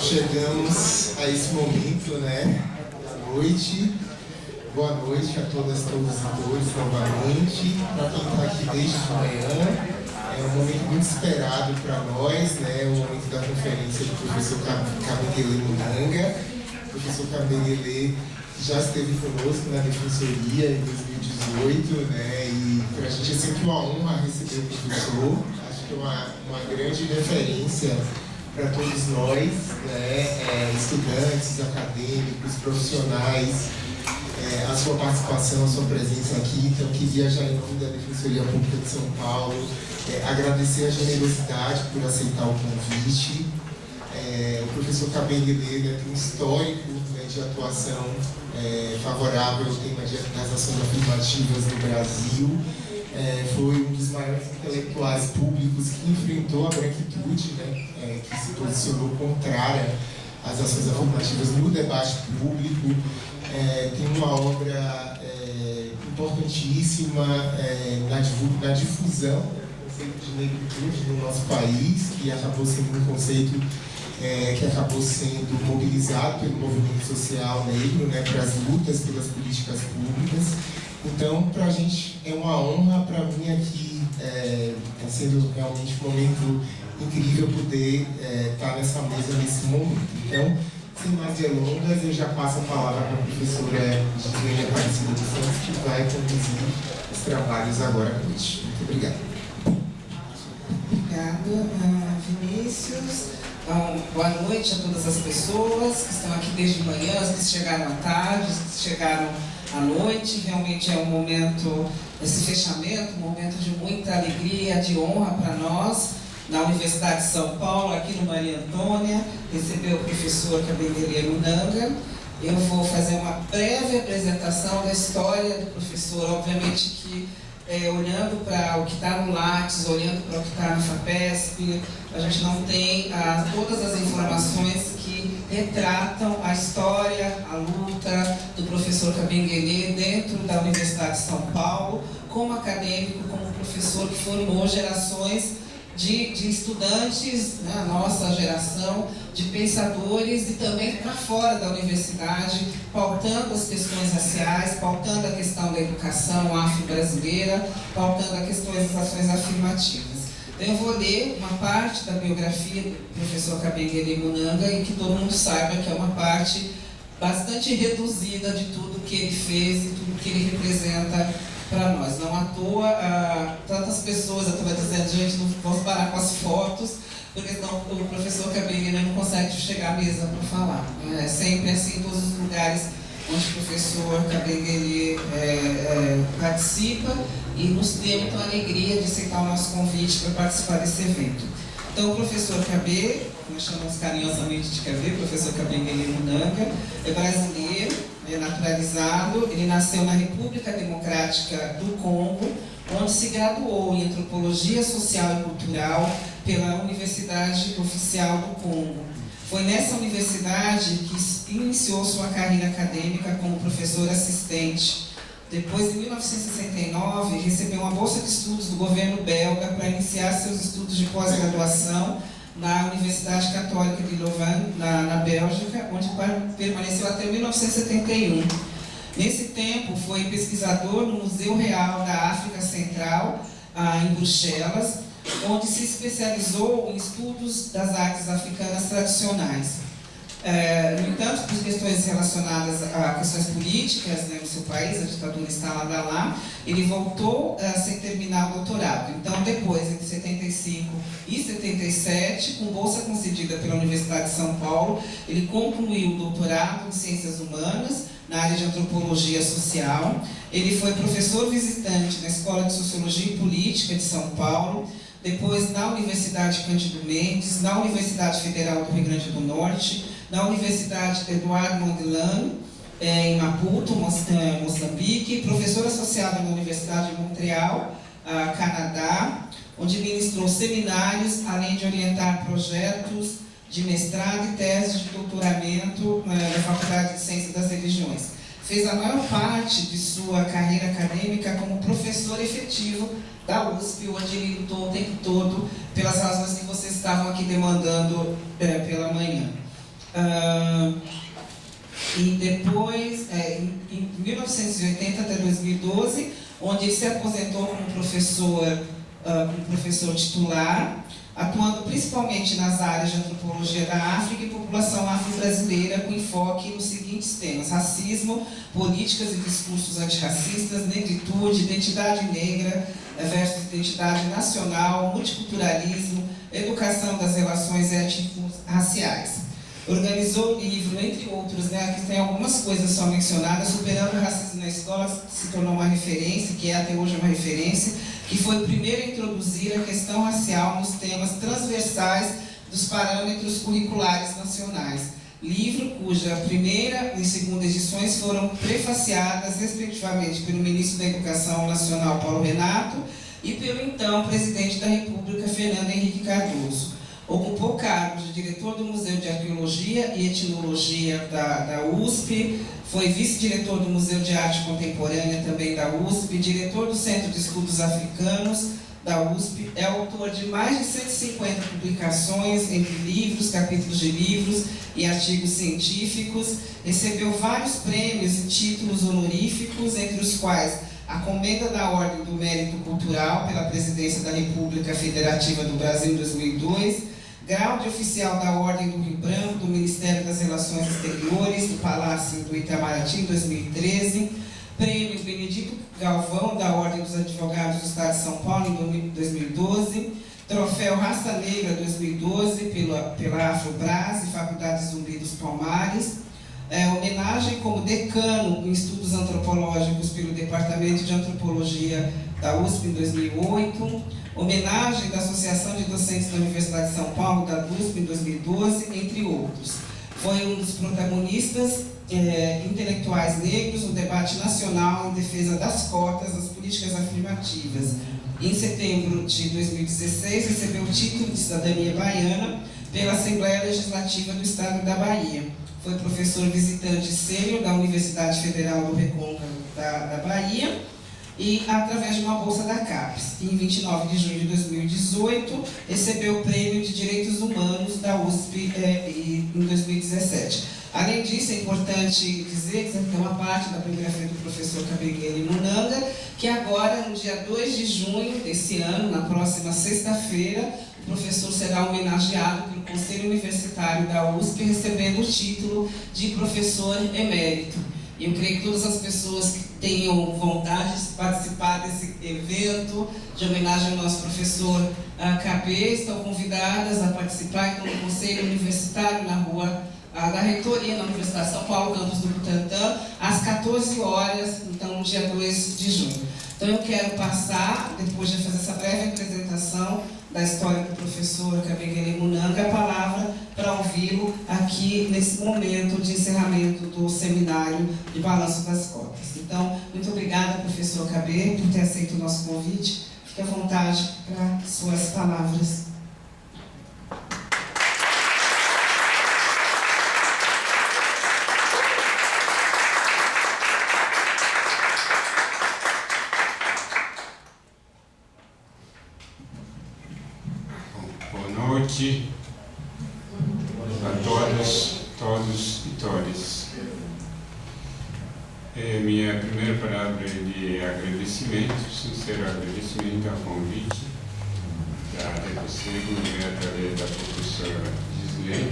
Chegamos a esse momento, né, da noite. Boa noite a todas, todos e todos novamente. Para quem está aqui desde de manhã, é um momento muito esperado para nós, né, o momento da conferência do professor Kabengele Munanga. O professor Kabengele já esteve conosco na Defensoria em 2018, né, e para a gente é sempre uma honra receber o professor. Acho que é uma grande referência para todos nós, né, estudantes, acadêmicos, profissionais, a sua participação, a sua presença aqui. Então, queria já em nome da Defensoria Pública de São Paulo agradecer a generosidade por aceitar o convite. O professor Kabengele, né, tem um histórico, né, de atuação favorável ao tema das ações afirmativas no Brasil. Foi um dos maiores intelectuais públicos que enfrentou a branquitude, né, que se posicionou contrária às ações afirmativas no debate público. Tem uma obra importantíssima na difusão do conceito de negritude no nosso país, que acabou sendo um conceito que acabou sendo mobilizado pelo movimento social negro, né, para as lutas pelas políticas públicas. Então, para a gente é uma honra, para mim aqui está sendo realmente um momento incrível poder estar nessa mesa nesse momento. Então, sem mais delongas, eu já passo a palavra para a professora Gislene Aparecida dos Santos, que vai conduzir os trabalhos agora à noite. Muito obrigado. Obrigada, Vinícius. Boa noite a todas as pessoas que estão aqui desde manhã, as que chegaram à tarde, as que chegaram à noite. Realmente é um momento, esse fechamento, um momento de muita alegria, de honra para nós, na Universidade de São Paulo, aqui no Maria Antônia, receber o professor Kabengele Munanga. Eu vou fazer uma breve apresentação da história do professor, obviamente que olhando para o que está no Lattes, olhando para o que está no FAPESP, a gente não tem todas as informações que retratam a história, a luta do professor Kabengele dentro da Universidade de São Paulo, como acadêmico, como professor que formou gerações de estudantes, né, a nossa geração, de pensadores e também para fora da universidade, pautando as questões raciais, pautando a questão da educação afro-brasileira, pautando a questão das ações afirmativas. Então, eu vou ler uma parte da biografia do professor Kabengele Munanga e que todo mundo saiba que é uma parte bastante reduzida de tudo que ele fez e tudo que ele representa para nós. Não à toa, tantas pessoas, eu estava dizendo, gente, não posso parar com as fotos, porque senão o professor Kabengele não consegue chegar à mesa para falar. É sempre assim em todos os lugares onde o professor Kabengele participa, e nos deu muita alegria de aceitar o nosso convite para participar desse evento. Então, o professor KB, nós chamamos carinhosamente de KB, professor Kabengele Munanga, é brasileiro, é naturalizado. Ele nasceu na República Democrática do Congo, onde se graduou em Antropologia Social e Cultural pela Universidade Oficial do Congo. Foi nessa universidade que iniciou sua carreira acadêmica como professor assistente. Depois, em 1969, recebeu uma bolsa de estudos do governo belga para iniciar seus estudos de pós-graduação na Universidade Católica de Louvain, na Bélgica, onde permaneceu até 1971. Nesse tempo, foi pesquisador no Museu Real da África Central, em Bruxelas, onde se especializou em estudos das artes africanas tradicionais. No entanto, por questões relacionadas a questões políticas, né, no seu país, a ditadura instalada lá, ele voltou sem terminar o doutorado. Então, depois, entre 75 e 77, com bolsa concedida pela Universidade de São Paulo, ele concluiu o doutorado em Ciências Humanas, na área de Antropologia Social. Ele foi professor visitante na Escola de Sociologia e Política de São Paulo, depois na Universidade Cândido Mendes, na Universidade Federal do Rio Grande do Norte, na Universidade Eduardo Mondlane, em Maputo, Moçambique, professor associado na Universidade de Montreal, Canadá, onde ministrou seminários, além de orientar projetos de mestrado e tese de doutoramento na Faculdade de Ciências das Religiões. Fez a maior parte de sua carreira acadêmica como professor efetivo da USP, onde ele lutou o tempo todo pelas razões que vocês estavam aqui demandando pela manhã. E depois, em 1980 até 2012, onde ele se aposentou como professor titular, atuando principalmente nas áreas de antropologia da África e população afro-brasileira, com enfoque nos seguintes temas: racismo, políticas e discursos antirracistas, negritude, identidade negra versus identidade nacional, multiculturalismo, educação das relações étnico-raciais. Organizou o livro, entre outros, né, aqui tem algumas coisas só mencionadas: Superando o Racismo na Escola, se tornou uma referência, que é até hoje uma referência, que foi o primeiro a introduzir a questão racial nos temas transversais dos parâmetros curriculares nacionais. Livro cuja primeira e segunda edições foram prefaciadas, respectivamente, pelo ministro da Educação Nacional, Paulo Renato, e pelo então presidente da República, Fernando Henrique Cardoso. Ocupou cargos de diretor do Museu de Arqueologia e Etnologia da USP, foi vice-diretor do Museu de Arte Contemporânea também da USP, diretor do Centro de Estudos Africanos da USP, é autor de mais de 150 publicações, entre livros, capítulos de livros e artigos científicos, recebeu vários prêmios e títulos honoríficos, entre os quais a Comenda da Ordem do Mérito Cultural pela Presidência da República Federativa do Brasil em 2002, grau de oficial da Ordem do Rio Branco, do Ministério das Relações Exteriores, do Palácio do Itamaraty, em 2013, prêmio Benedito Galvão, da Ordem dos Advogados do Estado de São Paulo, em 2012, troféu Raça Negra, 2012, pela Afrobras e Faculdade Zumbi dos Palmares, homenagem como decano em estudos antropológicos pelo Departamento de Antropologia da USP, em 2008, homenagem da Associação de Docentes da Universidade de São Paulo, da USP, em 2012, entre outros. Foi um dos protagonistas intelectuais negros no debate nacional em defesa das cotas, das políticas afirmativas. Em setembro de 2016, recebeu o título de cidadania baiana pela Assembleia Legislativa do Estado da Bahia. Foi professor visitante sênior da Universidade Federal do Recôncavo da Bahia e através de uma bolsa da CAPES. Em 29 de junho de 2018, recebeu o Prêmio de Direitos Humanos da USP em 2017. Além disso, é importante dizer que tem uma parte da biografia do professor Kabengele Munanga, que agora, no dia 2 de junho desse ano, na próxima sexta-feira, o professor será homenageado pelo Conselho Universitário da USP, recebendo o título de professor emérito. E eu creio que todas as pessoas que tenham vontade de participar desse evento de homenagem ao nosso professor KB estão convidadas a participar então, do Conselho Universitário na rua da Reitoria, na Universidade de São Paulo, campus do Butantã, às 14 horas, então, no dia 2 de junho. Então, eu quero passar, depois de fazer essa breve apresentação da história do professor Kabengele Munanga, a palavra para ouvi-lo aqui nesse momento de encerramento do seminário de Balanço das Cotas. Então, muito obrigada, professor KB, por ter aceito o nosso convite. Fique à vontade para suas palavras. Boa noite a todas, todos e todas. Minha primeira palavra é de agradecimento, sincero agradecimento ao convite da DPC, através da professora Gislene,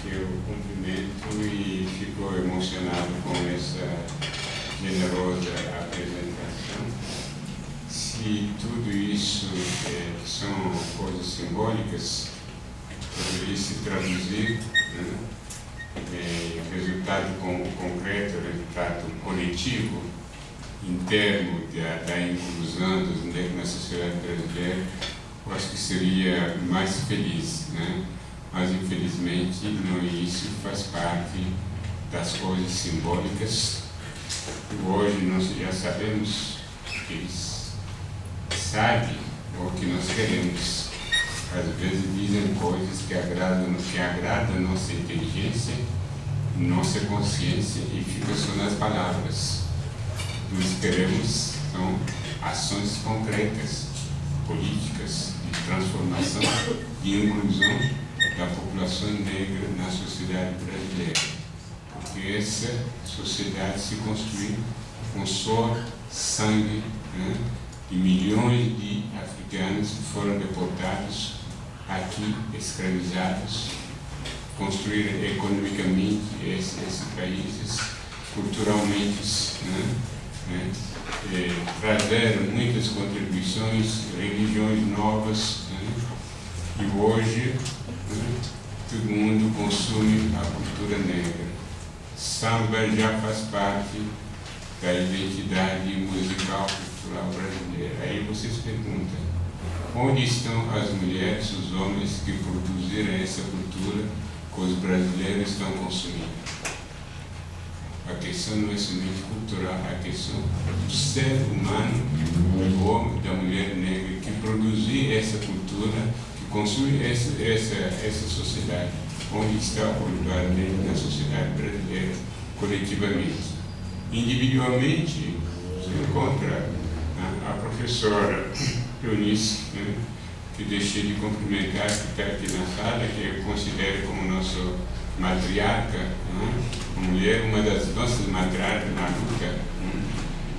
que eu cumprimento e fico emocionado com essa generosa apresentação. Se tudo isso são coisas simbólicas, poderia se traduzir em resultado concreto, resultado coletivo, em termos da inclusão dos negros na sociedade brasileira, eu acho que seria mais feliz, né? Mas infelizmente isso faz parte das coisas simbólicas. E hoje nós já sabemos que eles sabem o que nós queremos. Às vezes dizem coisas que agradam a nossa inteligência, nossa consciência e fica só nas palavras. Nós queremos, então, ações concretas, políticas de transformação, de inclusão da população negra na sociedade brasileira, porque essa sociedade se construiu com suor, sangue, né, de milhões de africanos que foram deportados aqui, escravizados, construíram economicamente esses países, culturalmente, trazeram muitas contribuições, religiões novas, e hoje todo mundo consome a cultura negra. Samba já faz parte da identidade musical cultural brasileira. Aí vocês perguntam, onde estão as mulheres, os homens que produziram essa cultura que os brasileiros estão consumindo? A questão não é somente cultural, a questão do ser humano, do homem, da mulher negra, que produziu essa cultura, que consome essa sociedade. Onde está o lugar dele na sociedade brasileira, coletivamente? Individualmente, você encontra a professora Eunice, que deixei de cumprimentar, que está aqui na sala, que eu considero como nossa matriarca, uma mulher, uma das nossas matriarcas na luta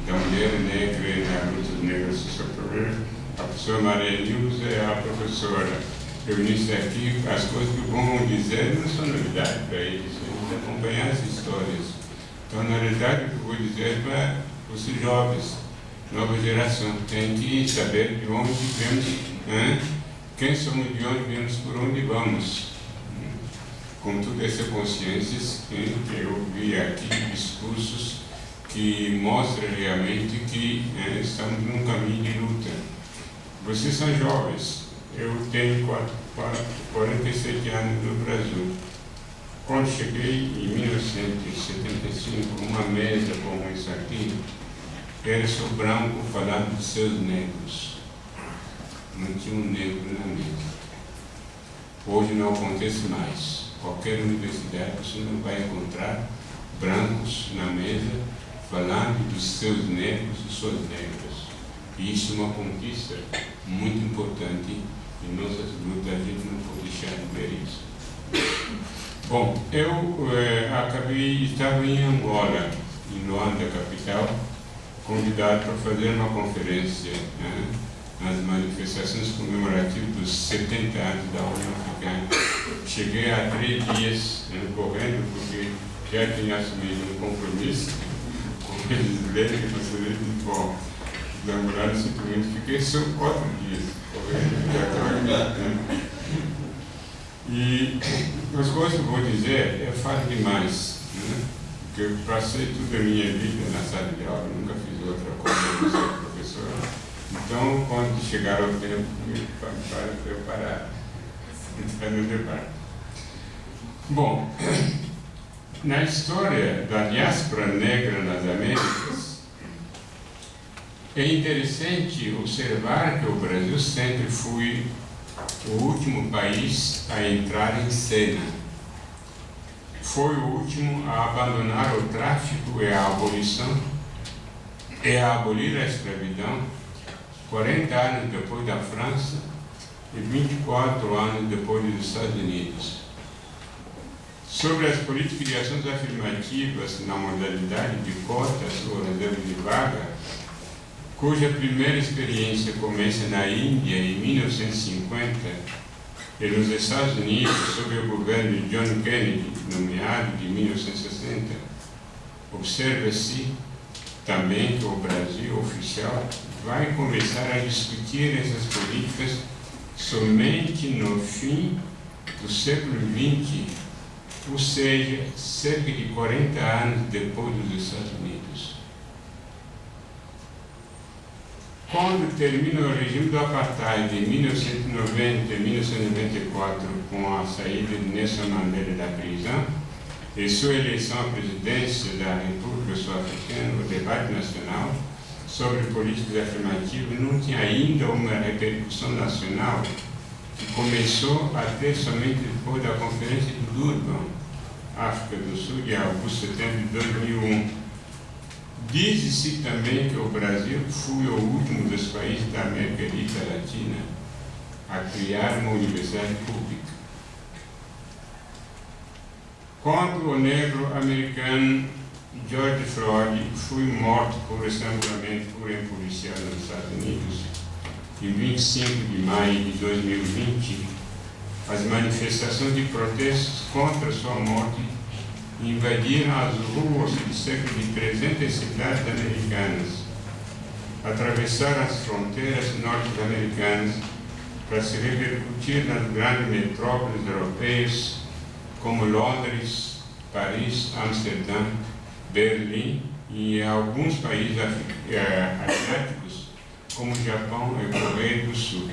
da mulher negra e na luta dos negros social. A professora Maria Nilza é a professora Eunice aqui. As coisas que vão dizer não são novidade para eles, eles acompanham as histórias. Então, na realidade, o que eu vou dizer para os jovens, nova geração, tem que saber de onde vemos, quem somos, de onde vemos, por onde vamos. Com toda essa consciência, eu vi aqui discursos que mostram realmente que estamos num caminho de luta. Vocês são jovens, eu tenho 47 anos no Brasil. Quando cheguei em 1975, uma mesa como essa aqui, era só branco falando dos seus negros. Não tinha um negro na mesa. Hoje não acontece mais. Qualquer universidade você não vai encontrar brancos na mesa falando dos seus negros e suas negras. E isso é uma conquista muito importante em nossas lutas, a gente não pode deixar de ver isso. Bom, eu estava em Angola, em Luanda, capital, convidado para fazer uma conferência nas manifestações comemorativas dos 70 anos da União Africana. Cheguei há 3 dias correndo, porque já tinha assumido um compromisso com o brasileiro, que gostaria de bom. Os angolanos simplesmente fiquei só 4 dias correndo, já estou aqui. E as coisas que eu vou dizer, eu falo demais, porque eu passei toda a minha vida na sala de aula, nunca fiz outra coisa, eu sou professor. Então, quando chegar o tempo, para preparar, entrar no debate. Bom, na história da diáspora negra nas Américas, é interessante observar que o Brasil sempre foi o último país a entrar em cena. Foi o último a abandonar o tráfico e a abolição, e a abolir a escravidão, 40 anos depois da França e 24 anos depois dos Estados Unidos. Sobre as políticas de ações afirmativas na modalidade de cotas ou reserva de vaga, cuja primeira experiência começa na Índia em 1950 e nos Estados Unidos sob o governo de John Kennedy, nomeado de 1960, observa-se também que o Brasil oficial vai começar a discutir essas políticas somente no fim do século XX, ou seja, cerca de 40 anos depois dos Estados Unidos. Quando termina o regime do Apartheid em 1990 e 1994, com a saída de Nelson Mandela da prisão e sua eleição à presidência da República Sul-Africana, o debate nacional sobre políticas afirmativas não tinha ainda uma repercussão nacional, que começou a ter somente depois da Conferência de Durban, África do Sul, de agosto e setembro de 2001. Diz-se também que o Brasil foi o último dos países da América Latina a criar uma universidade pública. Quando o negro americano George Floyd foi morto por estrangulamento por um policial nos Estados Unidos, em 25 de maio de 2020, as manifestações de protestos contra sua morte invadiram as ruas de cerca de 300 cidades americanas, atravessaram as fronteiras norte-americanas para se repercutir nas grandes metrópoles europeias como Londres, Paris, Amsterdã, Berlim e em alguns países asiáticos como Japão e Coreia do Sul.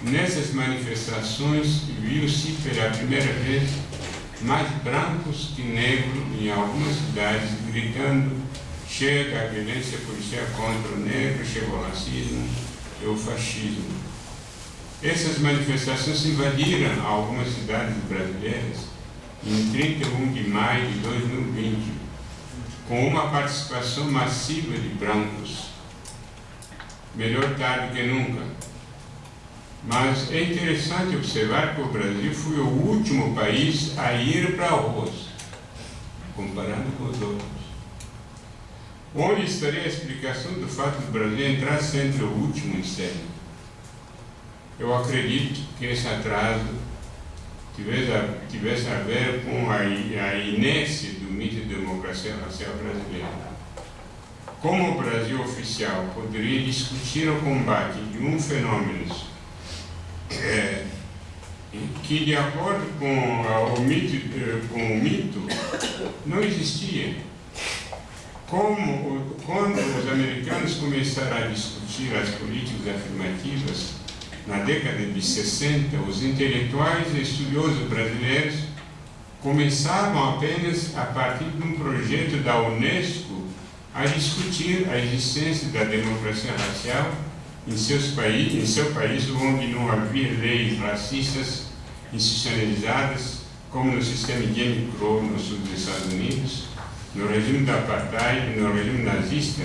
Nessas manifestações viu-se pela primeira vez mais brancos que negros em algumas cidades gritando: chega a violência policial contra o negro, chega o racismo e o fascismo. Essas manifestações invadiram algumas cidades brasileiras em 31 de maio de 2020, com uma participação massiva de brancos. Melhor tarde que nunca. Mas é interessante observar que o Brasil foi o último país a ir para a rua, comparando com os outros. Onde estaria a explicação do fato do Brasil entrar sempre o último em série? Eu acredito que esse atraso tivesse a ver com a inércia do mito de democracia racial brasileira. Como o Brasil oficial poderia discutir o combate de um fenômeno que, de acordo com o mito, não existia? Quando os americanos começaram a discutir as políticas afirmativas, na década de 60, os intelectuais e estudiosos brasileiros começavam apenas a partir de um projeto da Unesco a discutir a existência da democracia racial em seu país, onde não havia leis racistas institucionalizadas, como no sistema de Jim Crow no sul dos Estados Unidos, no regime da apartheid e no regime nazista,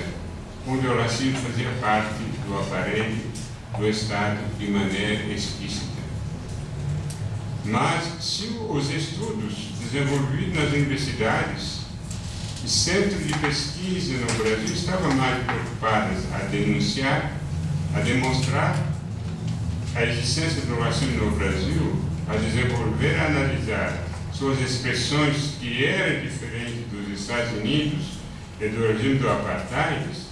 onde o racismo fazia parte do aparelho do Estado de maneira explícita. Mas se os estudos desenvolvidos nas universidades e centros de pesquisa no Brasil estavam mais preocupados a denunciar, a demonstrar a existência do racismo no Brasil, a desenvolver e analisar suas expressões que eram diferentes dos Estados Unidos e do regime do apartheid,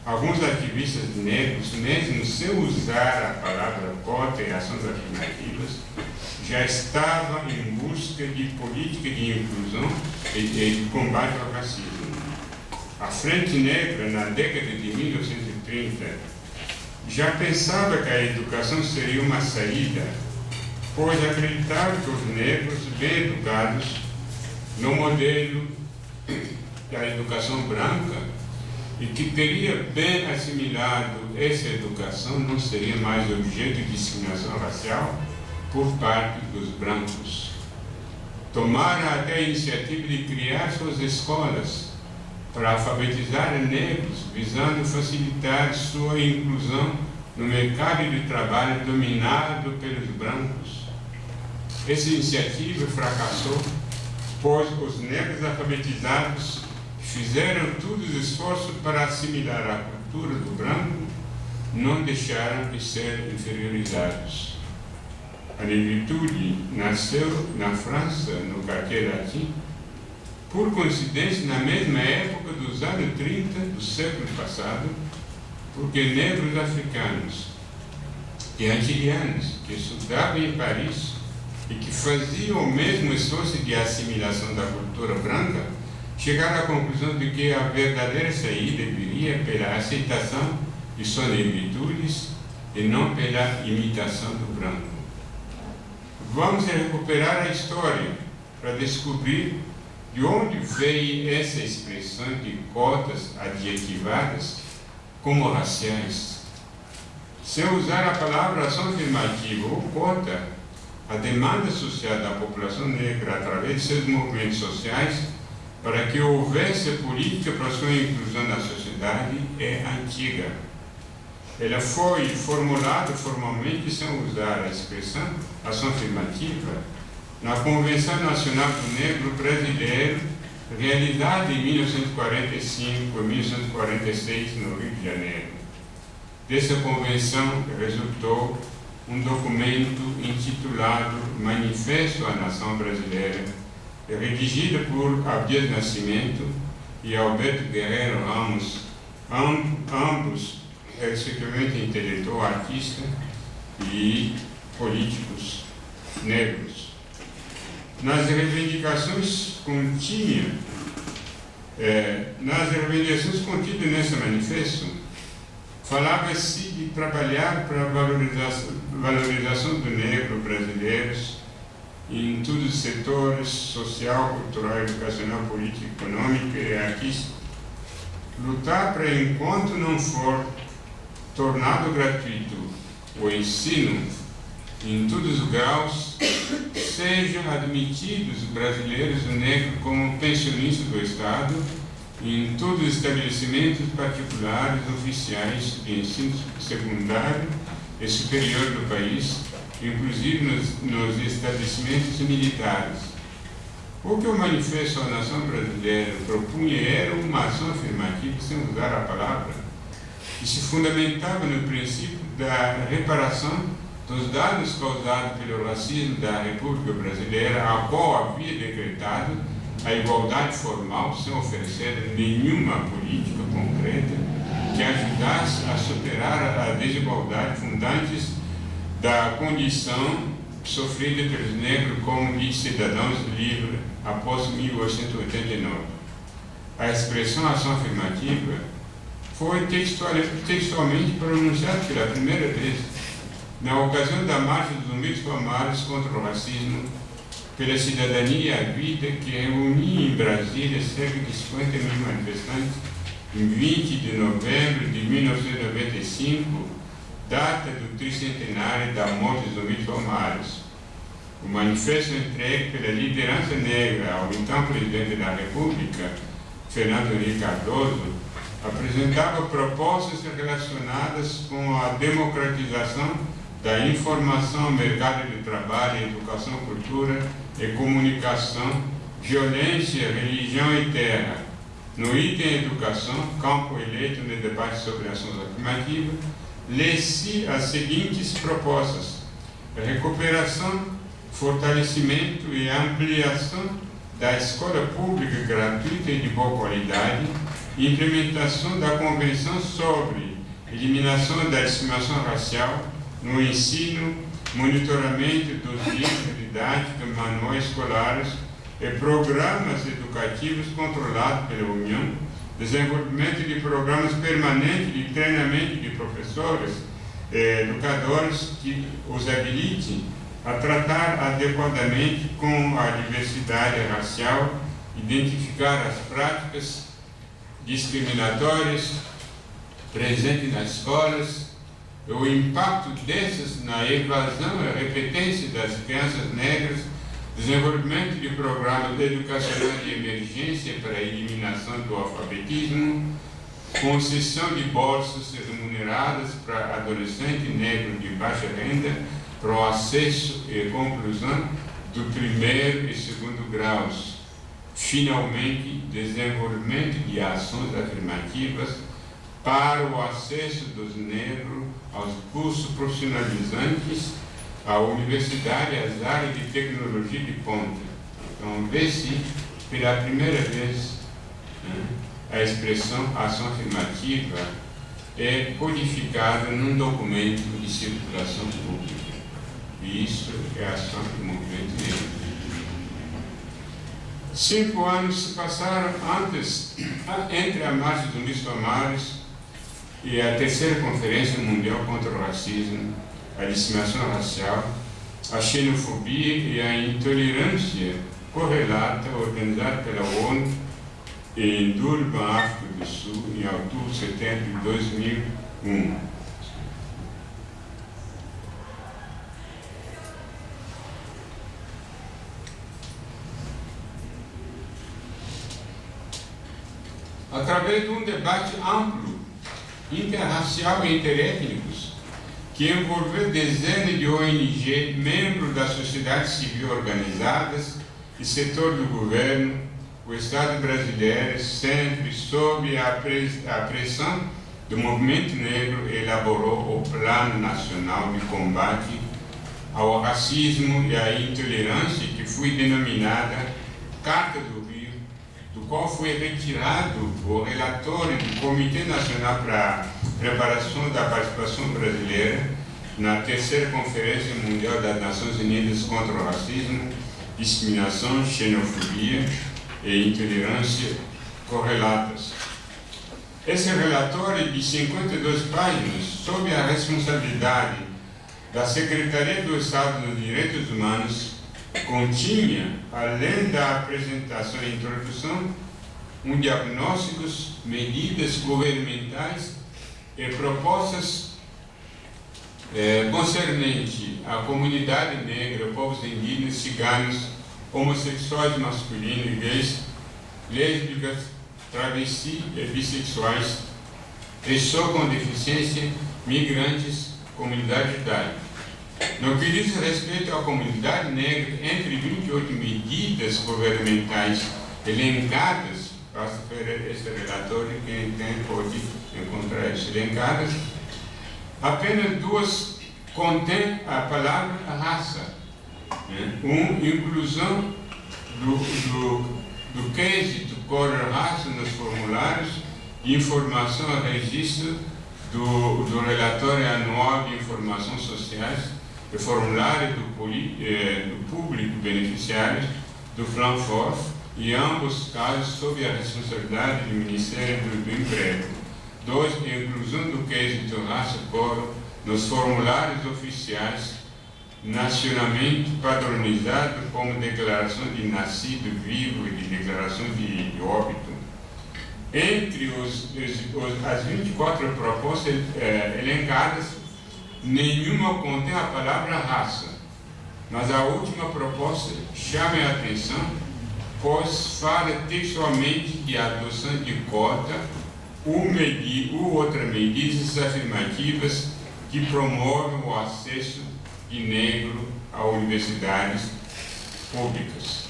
alguns ativistas negros, mesmo sem usar a palavra cota e ações afirmativas, já estavam em busca de política de inclusão e de combate ao racismo. A Frente Negra, na década de 1930, já pensava que a educação seria uma saída, pois acreditava que os negros bem educados, no modelo da educação branca, e que teria bem assimilado essa educação, não seria mais objeto de discriminação racial por parte dos brancos. Tomaram até a iniciativa de criar suas escolas para alfabetizar negros, visando facilitar sua inclusão no mercado de trabalho dominado pelos brancos. Essa iniciativa fracassou, pois os negros alfabetizados fizeram todos os esforços para assimilar a cultura do branco, não deixaram de ser inferiorizados. A negritude nasceu na França, no Quartier Latin, por coincidência na mesma época dos anos 30 do século passado, porque negros africanos e antilianos que estudavam em Paris e que faziam o mesmo esforço de assimilação da cultura branca, chegaram à conclusão de que a verdadeira saída viria pela aceitação de suas negritudes e não pela imitação do branco. Vamos recuperar a história para descobrir de onde veio essa expressão de cotas adjetivadas como raciais. Sem usar a palavra ação afirmativa ou cota, a demanda social da população negra através de seus movimentos sociais para que houvesse política para sua inclusão na sociedade é antiga. Ela foi formulada formalmente sem usar a expressão ação afirmativa na Convenção Nacional do Negro Brasileiro, realizada em 1945 e 1946 no Rio de Janeiro. Dessa convenção resultou um documento intitulado Manifesto à Nação Brasileira, redigido por Abdias Nascimento e Alberto Guerreiro Ramos, ambos respectivamente intelectual, artista e políticos negros. Nas reivindicações contidas nesse manifesto, falava-se de trabalhar para a valorização do negro brasileiros em todos os setores social, cultural, educacional, político, econômico e artístico. Lutar para, enquanto não for tornado gratuito o ensino em todos os graus, sejam admitidos brasileiros negros como pensionistas do Estado em todos os estabelecimentos particulares oficiais de ensino secundário e superior do país, inclusive nos estabelecimentos militares. O que o Manifesto à Nação Brasileira propunha era uma ação afirmativa, sem usar a palavra, que se fundamentava no princípio da reparação dos danos causados pelo racismo da República Brasileira, a qual havia decretado a igualdade formal sem oferecer nenhuma política concreta que ajudasse a superar a desigualdade fundantes da condição sofrida pelos negros como de cidadãos livres após 1889. A expressão ação afirmativa foi textualmente pronunciada pela primeira vez na ocasião da Marcha dos Humildes Palmares contra o racismo pela cidadania e a vida, que reunia em Brasília cerca de 50 mil manifestantes em 20 de novembro de 1995, data do tricentenário da morte dos Humildes Palmares. O manifesto entregue pela liderança negra ao então presidente da República, Fernando Henrique Cardoso, apresentava propostas relacionadas com a democratização da informação, mercado de trabalho, educação, cultura e comunicação, violência, religião e terra. No item educação, campo eleito no debate sobre ações afirmativas, lê-se as seguintes propostas: recuperação, fortalecimento e ampliação da escola pública gratuita e de boa qualidade, implementação da Convenção sobre eliminação da discriminação racial no ensino, monitoramento dos livros didáticos, manuais escolares e programas educativos controlados pela União, desenvolvimento de programas permanentes de treinamento de professores e educadores que os habilitem a tratar adequadamente com a diversidade racial, identificar as práticas discriminatórias presentes nas escolas, o impacto dessas na evasão e repetência das crianças negras, desenvolvimento de programas educacionais de emergência para a eliminação do alfabetismo, concessão de bolsas remuneradas para adolescentes negros de baixa renda para o acesso e conclusão do primeiro e segundo graus. Finalmente, desenvolvimento de ações afirmativas para o acesso dos negros aos cursos profissionalizantes, à universidade e às áreas de tecnologia de ponta. Então, vê-se pela primeira vez a expressão ação afirmativa é codificada num documento de circulação pública. E isso é a ação do movimento negro. 5 anos se passaram entre a Marcha dos Humildes Palmares e a terceira Conferência Mundial contra o Racismo, a discriminação racial, a xenofobia e a intolerância correlata organizada pela ONU em Durban, África do Sul, em outubro e setembro de 2001. Através de um debate amplo, interracial e interétnicos, que envolveu dezenas de ONG, membros da sociedade civil organizadas e setor do governo, o Estado brasileiro, sempre sob a pressão do movimento negro, elaborou o Plano Nacional de Combate ao Racismo e à Intolerância, que foi denominada Carta do Rio, do qual foi retirado o relatório do Comitê Nacional para a Preparação da Participação Brasileira na terceira Conferência Mundial das Nações Unidas contra o Racismo, Discriminação, Xenofobia e Intolerância correlatas. Esse relatório de 52 páginas, sob a responsabilidade da Secretaria do Estado dos Direitos Humanos, continha, além da apresentação e introdução, diagnósticos, medidas governamentais e propostas concernentes à comunidade negra, povos indígenas, ciganos, homossexuais masculinos, gays, lésbicas, travestis e bissexuais, pessoas com deficiência, migrantes, comunidade judaica. No que diz respeito à comunidade negra, entre 28 medidas governamentais elencadas, basta ver esse relatório, quem tem pode encontrar essas elencadas, apenas duas contêm a palavra raça. Inclusão do quesito cor-raça nos formulários de informação a registro do relatório anual de informações sociais, do formulário do público beneficiário do Flanfor, e ambos casos sob a responsabilidade do Ministério do Emprego. 2. Inclusão do quesito raça-cor nos formulários oficiais nacionalmente padronizado como declaração de nascido vivo e de declaração de óbito. Entre as 24 propostas elencadas, nenhuma contém a palavra raça, mas a última proposta chama a atenção, pois fala textualmente de adoção de cota ou outras medidas afirmativas que promovem o acesso de negro a universidades públicas.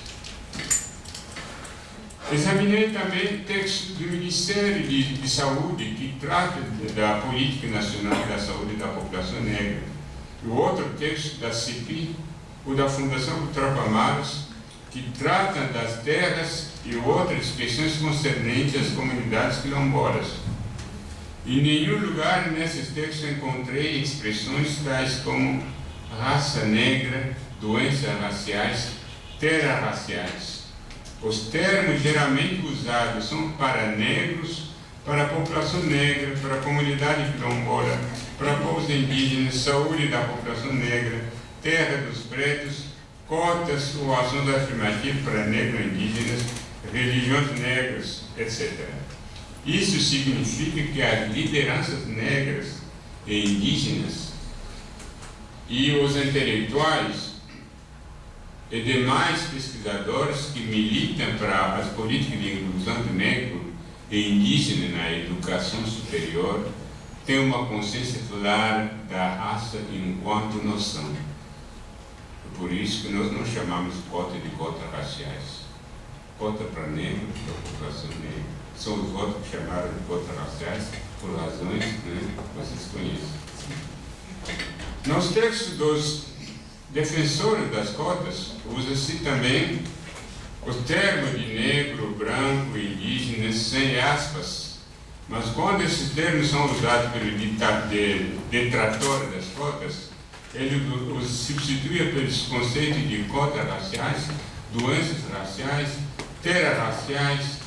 Examinei também texto do Ministério de Saúde, que trata da Política Nacional da Saúde da População Negra, e o outro texto da CEPI, o da Fundação Tropa Amaros, que trata das terras e outras questões concernentes às comunidades quilombolas. Em nenhum lugar nesses textos encontrei expressões tais como raça negra, doenças raciais, terras raciais. Os termos geralmente usados são para negros, para a população negra, para a comunidade quilombola, para povos indígenas, saúde da população negra, terra dos pretos, cotas ou ações afirmativas para negros indígenas, religiões negras, etc. Isso significa que as lideranças negras e indígenas e os intelectuais e demais pesquisadores que militam para as políticas de inclusão do negro e indígena na educação superior têm uma consciência clara da raça enquanto noção. Por isso que nós não chamamos cota de cotas raciais. Cota para negro, para a população negra. São os outros que chamaram de cotas raciais por razões que vocês conhecem. Nos textos dos defensores das cotas, usa-se também o termo de negro, branco, indígena, sem aspas, mas quando esses termos são usados pelo detrator das cotas, ele os substitui pelos conceitos de cotas raciais, doenças raciais, terras raciais,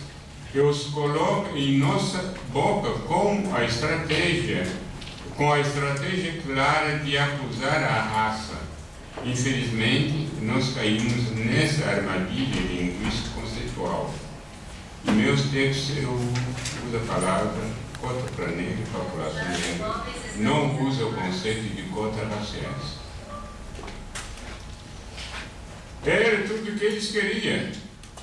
e os coloca em nossa boca com a estratégia clara de acusar a raça. Infelizmente, nós caímos nessa armadilha linguística conceitual. Em meus textos eu uso a palavra cota para negro, população negra, não uso o conceito de cotas raciais. Era tudo o que eles queriam,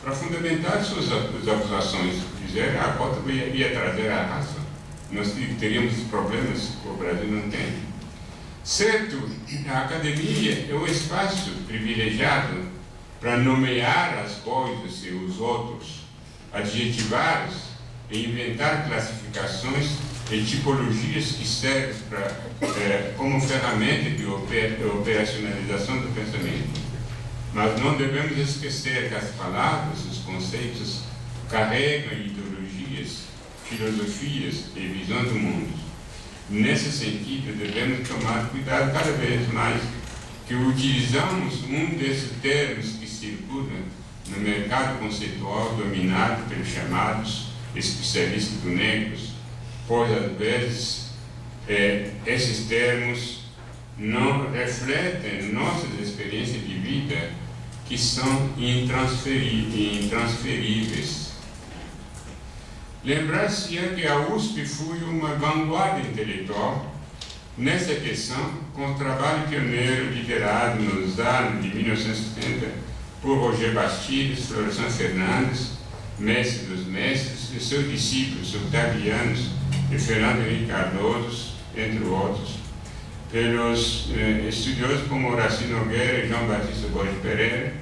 para fundamentar suas acusações. Dizer que a cota ia trazer a raça. Nós teríamos problemas que o Brasil não tem. Certo, a academia é um espaço privilegiado para nomear as coisas e os outros, adjetivá-los e inventar classificações e tipologias que servem como ferramenta de operacionalização do pensamento. Mas não devemos esquecer que as palavras, os conceitos, carregam ideologias, filosofias e visão do mundo. Nesse sentido, devemos tomar cuidado cada vez mais que utilizamos um desses termos que circulam no mercado conceitual dominado pelos chamados especialistas do negros, pois às vezes esses termos não refletem nossas experiências de vida, que são intransferíveis. Lembrar-se-á que a USP foi uma vanguarda intelectual nessa questão, com o trabalho pioneiro liderado nos anos de 1970 por Roger Bastilles, Florestan Fernandes, mestre dos mestres, e seus discípulos octavianos e Fernando Henrique Cardoso, entre outros, pelos estudiosos como Horaci Nogueira, João Batista Borges Pereira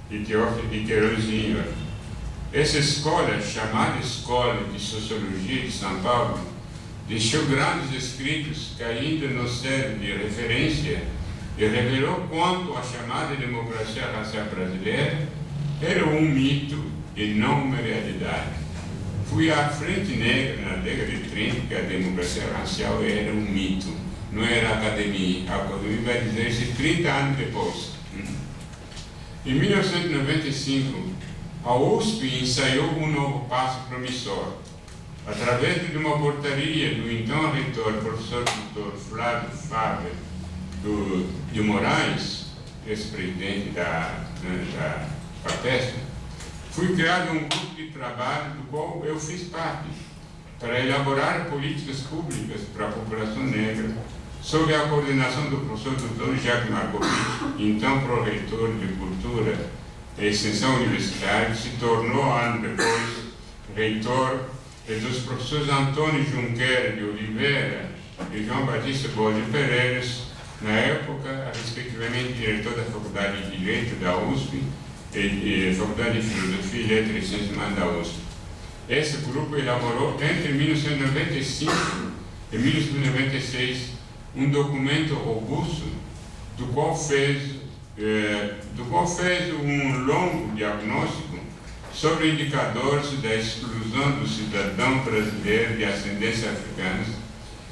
e Teófilo de Queiroz Júnior. Essa escola, chamada Escola de Sociologia de São Paulo, deixou grandes escritos que ainda nos servem de referência e revelou quanto a chamada democracia racial brasileira era um mito e não uma realidade. Fui à Frente Negra na década de 30 que a democracia racial era um mito, não era a academia. A academia vai dizer isso 30 anos depois. Em 1995, a USP ensaiou um novo passo promissor. Através de uma portaria do então reitor, professor Dr. Flávio Faber de Moraes, ex-presidente da FAPESP, foi criado um grupo de trabalho do qual eu fiz parte, para elaborar políticas públicas para a população negra, sob a coordenação do professor Dr. Jacques Marcovitch, então pró-reitor de Cultura e Extensão Universitária, que se tornou, anos depois, reitor, e dos professores Antônio Junqueira de Oliveira e João Batista Borges Pereira, na época, respectivamente, diretor da Faculdade de Direito da USP e Faculdade de Filosofia e Letras e Ciências Humanas da USP. Esse grupo elaborou, entre 1995 e 1996, um documento robusto, do qual fez um longo diagnóstico sobre indicadores da exclusão do cidadão brasileiro de ascendência africana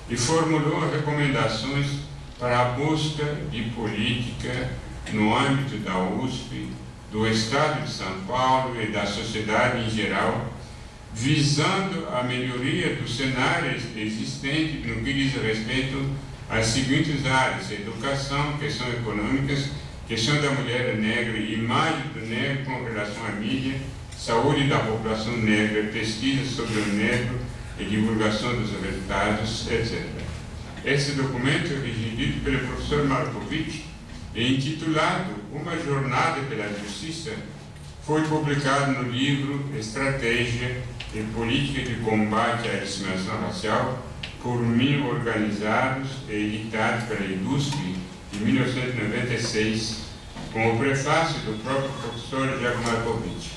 e formulou recomendações para a busca de política no âmbito da USP, do Estado de São Paulo e da sociedade em geral, visando a melhoria do cenário existente no que diz respeito às seguintes áreas: educação, questões econômicas, questão da mulher negra, imagem do negro com relação à mídia, saúde da população negra, pesquisa sobre o negro e divulgação dos resultados, etc. Esse documento é redigido pelo professor Marcovitch e intitulado Uma Jornada pela Justiça, foi publicado no livro Estratégia e Política de Combate à Discriminação Racial por 1000 organizados e editado pela IDUSP em 1996, com o prefácio do próprio professor Jacques Marcovitch.